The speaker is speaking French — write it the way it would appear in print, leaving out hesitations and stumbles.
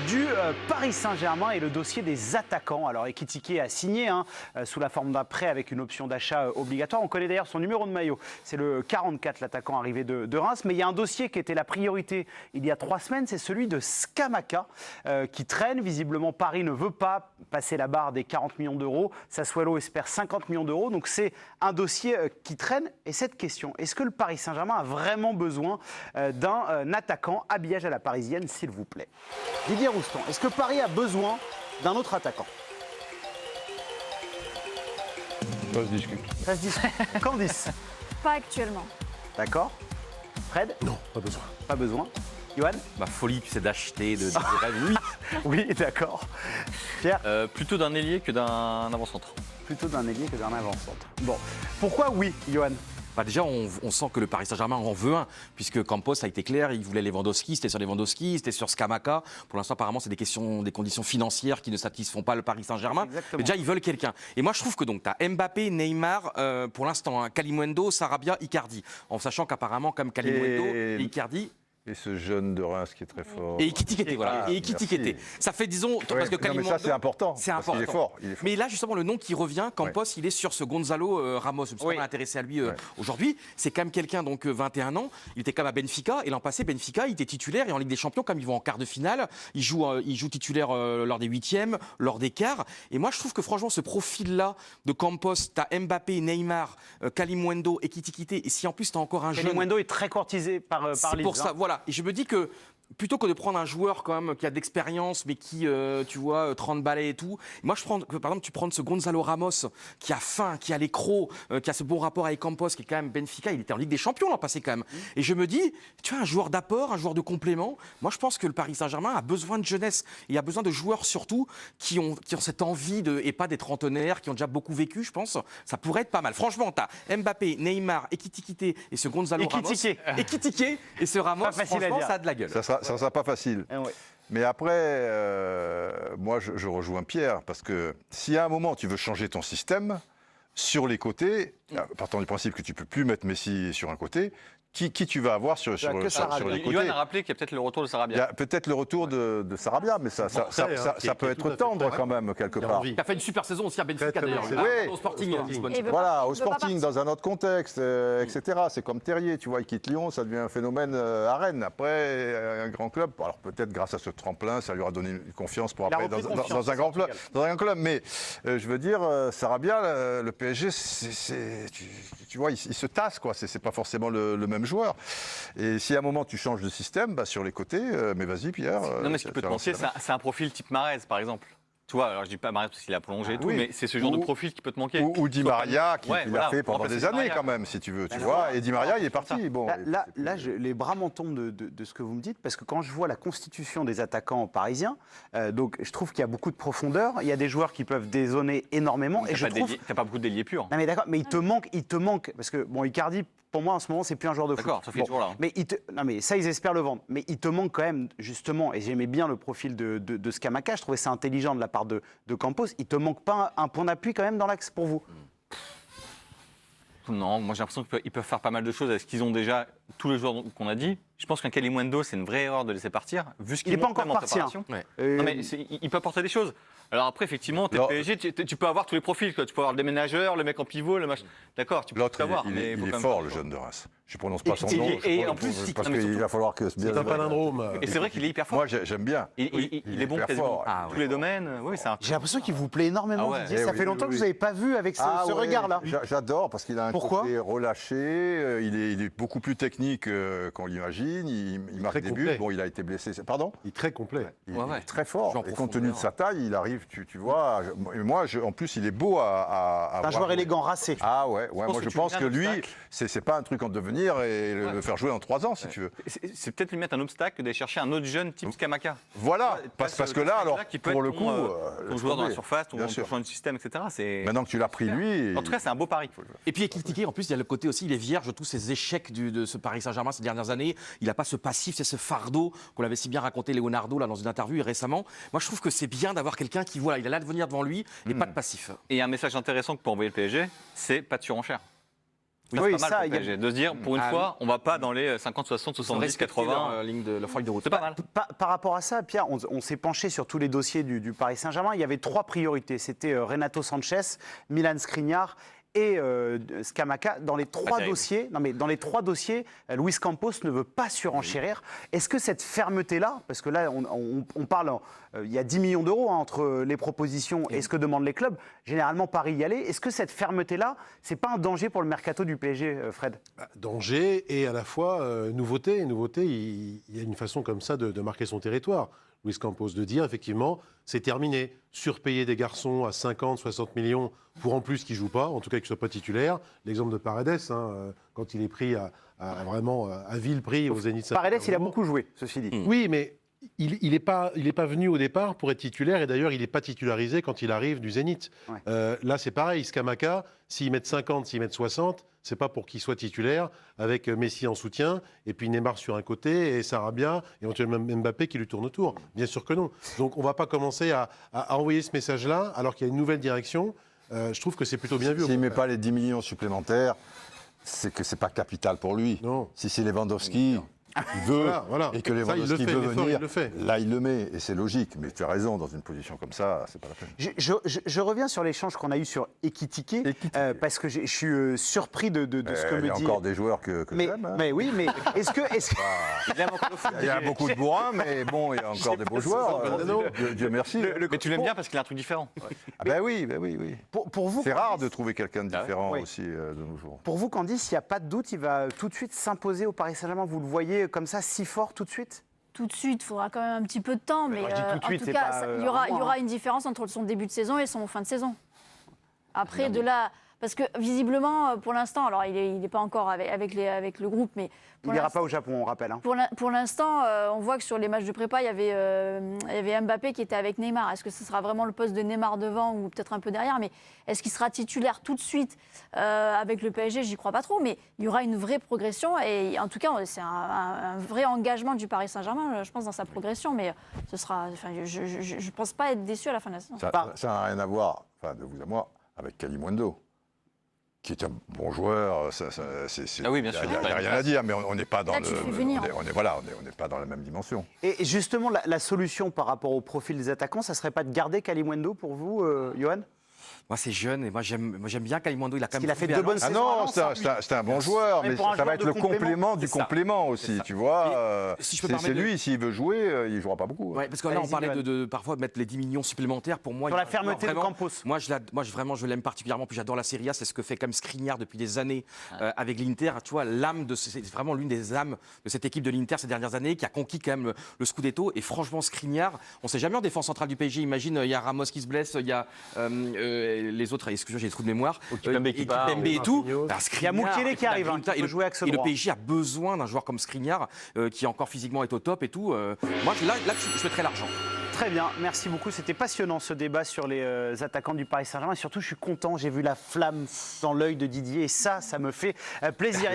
du Paris Saint-Germain et le dossier des attaquants. Alors Ekitike a signé sous la forme d'un prêt avec une option d'achat obligatoire. On connaît d'ailleurs son numéro de maillot. C'est le 44, l'attaquant arrivé de Reims. Mais il y a un dossier qui était la priorité il y a 3 semaines, c'est celui de Scamacca qui traîne. Visiblement, Paris ne veut pas passer la barre des 40 millions d'euros. Sassuolo espère 50 millions d'euros. Donc c'est un dossier qui traîne. Et cette question, est-ce que le Paris Saint-Germain a vraiment besoin d'un attaquant? Habillage à la parisienne, s'il vous plaît. Didier Roustan, est-ce que Paris a besoin d'un autre attaquant? Ça se discute. Ça se discute. Candice? Pas actuellement. D'accord. Fred? Non, pas besoin. Pas besoin. Johan? Ma folie, tu sais, d'acheter, de rêves, oui. Oui, d'accord. Pierre? Plutôt d'un ailier que d'un avant-centre. Plutôt d'un ailier que d'un avant-centre. Bon. Pourquoi oui, Johan? Bah déjà, on sent que le Paris Saint-Germain en veut un, puisque Campos a été clair, il voulait Lewandowski, c'était sur Lewandowski, c'était sur Scamacca. Pour l'instant, apparemment, c'est des conditions financières qui ne satisfont pas le Paris Saint-Germain. Mais déjà, ils veulent quelqu'un. Et moi, je trouve que donc, tu as Mbappé, Neymar, pour l'instant, Kalimundo, Sarabia, Icardi. En sachant qu'apparemment, comme Kalimundo et Icardi. Et ce jeune de Reims qui est très fort. Et Ekitike, voilà. Ah, et Ekitike. Ça fait, disons, parce que non, mais ça, c'est important. C'est parce important. qu'il est fort. Mais là, justement, le nom qui revient, Campos, il est sur ce Gonzalo Ramos. Je me suis pas intéressé à lui aujourd'hui. C'est quand même quelqu'un, donc 21 ans. Il était quand même à Benfica. Et l'an passé, Benfica, il était titulaire. Et en Ligue des Champions, comme ils vont en quart de finale, il joue titulaire lors des huitièmes, lors des quarts. Et moi, je trouve que franchement, ce profil-là de Campos, tu as Mbappé, Neymar, Kalimundo, Ekitike. Et si en plus, tu as encore un jeune. Kalimundo est très courtisé par C'est Leeds, pour ça, voilà. Et je me dis que plutôt que de prendre un joueur quand même qui a de l'expérience, mais qui, tu vois, 30 balais et tout, moi je prends, par exemple, tu prends ce Gonzalo Ramos qui a faim, qui a les crocs, qui a ce bon rapport avec Campos, qui est quand même Benfica, il était en Ligue des Champions l'an passé quand même. Et je me dis, tu vois, un joueur d'apport, un joueur de complément, moi je pense que le Paris Saint-Germain a besoin de jeunesse. Il a besoin de joueurs surtout qui ont cette envie et pas des trentenaires, qui ont déjà beaucoup vécu, je pense. Ça pourrait être pas mal. Franchement, tu as Mbappé, Neymar, Ekitike et ce Gonzalo Ramos. Ekitike et ce Ramos, franchement, ça a de la gueule. Ça ne sera pas facile. Mais après, moi, je rejoins Pierre, parce que si à un moment, tu veux changer ton système, sur les côtés, partant du principe que tu ne peux plus mettre Messi sur un côté, qui tu vas avoir sur les côtés? Yohan a rappelé qu'il y a peut-être le retour de Sarabia. Il y a peut-être le retour de Sarabia, mais ça peut être tendre quand même, quelque part. Il a fait une super saison aussi à Benfica d'ailleurs. Oui. Au Sporting. Voilà, au Sporting, dans un autre contexte, etc. C'est comme Terrier, tu vois, il quitte Lyon, ça devient un phénomène à Rennes. Après, un grand club, alors peut-être grâce à ce tremplin, ça lui aura donné une confiance pour après dans un grand club. Mais je veux dire, Sarabia, le PSG, tu vois, il se tasse, quoi. C'est pas forcément le même joueur. Et si à un moment tu changes de système, sur les côtés, mais vas-y Pierre. Non, mais ce qui peut te manquer, c'est un profil type Mahrez, par exemple. Tu vois, alors je dis pas Mahrez parce qu'il a prolongé et tout, mais c'est ce genre de profil qui peut te manquer. Ou Di Maria, qui l'a fait pendant des années quand même, si tu veux, tu vois. Et Di Maria, il est parti. Bon, là les bras m'en tombent de ce que vous me dites, parce que quand je vois la constitution des attaquants parisiens, donc je trouve qu'il y a beaucoup de profondeur. Il y a des joueurs qui peuvent dézonner énormément. Et je trouve. T'as pas beaucoup d'ailiers purs. Non mais d'accord, mais il te manque, parce que bon, Icardi. Pour moi, en ce moment, c'est plus un joueur de foot. D'accord, ça fait toujours là. Mais non, mais ça, ils espèrent le vendre. Mais il te manque quand même, justement, et j'aimais bien le profil de Scamacca, je trouvais ça intelligent de la part de Campos. Il te manque pas un point d'appui quand même dans l'axe pour vous? Non, moi j'ai l'impression qu'ils peuvent faire pas mal de choses avec ce qu'ils ont déjà, tous les joueurs qu'on a dit. Je pense qu'un Kalimundo, c'est une vraie erreur de laisser partir, vu ce qu'il n'est pas encore parti. Non, mais il peut apporter des choses. Alors après, effectivement, t'es PSG, tu peux avoir tous les profils. Quoi. Tu peux avoir le déménageur, le mec en pivot, le machin. D'accord, tu peux tout avoir. Il est fort, le jeune de Reims. Je ne prononce pas son nom. Et en plus, parce qu'il va falloir que... C'est un palindrome. Et c'est vrai qu'il est hyper fort. Moi, j'aime bien. Il est bon quasiment tous les domaines. J'ai l'impression qu'il vous plaît énormément, Didier. Ça fait longtemps que vous n'avez pas vu avec ce regard-là. J'adore, parce qu'il a un côté relâché. Il est beaucoup plus technique qu'on l'imagine. Il marque des buts. Bon, il a été blessé. Pardon? Il est très complet. Il est très fort. Et compte tenu de sa taille, il arrive, tu vois. Moi, en plus, il est beau à un joueur élégant, racé. Ah ouais. Moi, je pense que lui, c'est pas un truc en devenir et le faire jouer en 3 ans, si tu veux. C'est peut-être lui mettre un obstacle que d'aller chercher un autre jeune type Scamacca. Voilà. Parce que là, alors, pour le coup... Ton joueur dans la surface, ton changement de système, etc. Maintenant que tu l'as pris, lui... En tout cas, c'est un beau pari. Et puis Ekitike, en plus, il y a le côté aussi, il est vierge de tous ces échecs de ce Paris Saint-Germain ces dernières années. Il n'a pas ce passif, c'est ce fardeau qu'on l'avait si bien raconté Leonardo là, dans une interview récemment. Moi, je trouve que c'est bien d'avoir quelqu'un qui, voilà, il a l'avenir devant lui et pas de passif. Et un message intéressant que peut envoyer le PSG, c'est pas de surenchère. Oui, c'est pas mal pour le PSG. De se dire, pour une fois, on ne va pas dans les 50, 60, 70, 80. La feuille de route. C'est pas mal. Par rapport à ça, Pierre, on s'est penché sur tous les dossiers du Paris Saint-Germain. Il y avait 3 priorités. C'était Renato Sanchez, Milan Skriniar et Scamacca. Dans les 3 dossiers, Luis Campos ne veut pas surenchérir. Est-ce que cette fermeté-là, parce que là, on parle, il y a 10 millions d'euros entre les propositions et ce que demandent les clubs, généralement Paris y allait, est-ce que cette fermeté-là, c'est pas un danger pour le mercato du PSG, Fred? Danger et à la fois nouveauté. Nouveauté, il y a une façon comme ça de marquer son territoire. Luis Campos, de dire effectivement, c'est terminé. Surpayer des garçons à 50, 60 millions pour en plus qu'ils ne jouent pas, en tout cas qu'ils ne soient pas titulaires. L'exemple de Paredes, quand il est pris vraiment à vil prix au Zénith. Paredes, il a beaucoup joué, ceci dit. Oui, mais il n'est pas venu au départ pour être titulaire et d'ailleurs, il n'est pas titularisé quand il arrive du Zénith. Ouais. Là, c'est pareil. Scamacca, s'ils mettent 50, s'ils mettent 60, c'est pas pour qu'il soit titulaire avec Messi en soutien et puis Neymar sur un côté et Sarabia, éventuellement Mbappé qui lui tourne autour. Bien sûr que non. Donc on ne va pas commencer à envoyer ce message-là alors qu'il y a une nouvelle direction. Je trouve que c'est plutôt bien vu. S'il ne met pas les 10 millions supplémentaires, c'est que ce n'est pas capital pour lui. Non. Si c'est Lewandowski... Il veut, voilà. Et que Lewandowski veut venir, là il le met, et c'est logique. Mais tu as raison, dans une position comme ça, c'est pas la peine. Je reviens sur l'échange qu'on a eu sur Ekitike, parce que je suis surpris de ce que me dit... Il y a encore des joueurs que j'aime. Hein. Mais oui, mais est-ce que... Il y a beaucoup de bourrins, mais bon, il y a encore des beaux joueurs. Dieu merci. Mais tu l'aimes bien parce qu'il a un truc différent. Ah ben oui. Pour vous, c'est rare de trouver quelqu'un de différent aussi de nos jours. Pour vous, Candice, il n'y a pas de doute, il va tout de suite s'imposer au Paris Saint-Germain. Vous le voyez comme ça, si fort tout de suite? Tout de suite, il faudra quand même un petit peu de temps, mais en tout cas, il y aura une différence entre son début de saison et son fin de saison. Après, de là... Parce que visiblement, pour l'instant, alors il n'est pas encore avec le groupe, mais... Il n'ira pas au Japon, on rappelle. Hein. Pour l'instant, on voit que sur les matchs de prépa, il y avait Mbappé qui était avec Neymar. Est-ce que ce sera vraiment le poste de Neymar devant ou peut-être un peu derrière? Mais est-ce qu'il sera titulaire tout de suite avec le PSG? J'y crois pas trop, mais il y aura une vraie progression. Et en tout cas, c'est un vrai engagement du Paris Saint-Germain, je pense, dans sa progression. Mais ce sera, je ne pense pas être déçu à la fin de la saison. Ça n'a rien à voir, de vous à moi, avec Kalimundo, qui est un bon joueur. Oui, bien sûr. Il n'y a rien à dire, mais on n'est pas dans on n'est pas dans la même dimension. Et justement, la solution par rapport au profil des attaquants, ça ne serait pas de garder Kalimundo pour vous, Johan? Moi, c'est jeune et moi j'aime bien Kalimundo. Il a quand même. Il a fait 2 bonnes saisons. Ah non, c'est un bon joueur, mais ça va être le complément du complément aussi, tu vois. Si je peux c'est lui, s'il veut jouer, il ne jouera pas beaucoup. Ouais, parce que là, on parlait parfois de mettre les 10 millions supplémentaires. Pour moi, sur la fermeté de Campos. Moi, je l'aime particulièrement. Puis j'adore la Serie A. C'est ce que fait comme Skriniar depuis des années avec l'Inter. Tu vois, c'est vraiment l'une des âmes de cette équipe de l'Inter ces dernières années qui a conquis quand même le Scudetto. Et franchement, Skriniar, on ne sait jamais en défense centrale du PSG. Imagine, il y a Ramos qui se blesse, il y a les autres. Excusez-moi, j'ai des trous de mémoire. Kipembe et tout. Il y a Mukiele qui arrive, qui peut jouer axe droit. Et le PSG a besoin d'un joueur comme Skriniar qui encore physiquement est au top et tout. Moi, là, je mettrais l'argent. Très bien, merci beaucoup. C'était passionnant ce débat sur les attaquants du Paris Saint-Germain. Et surtout, je suis content. J'ai vu la flamme dans l'œil de Didier et ça me fait plaisir.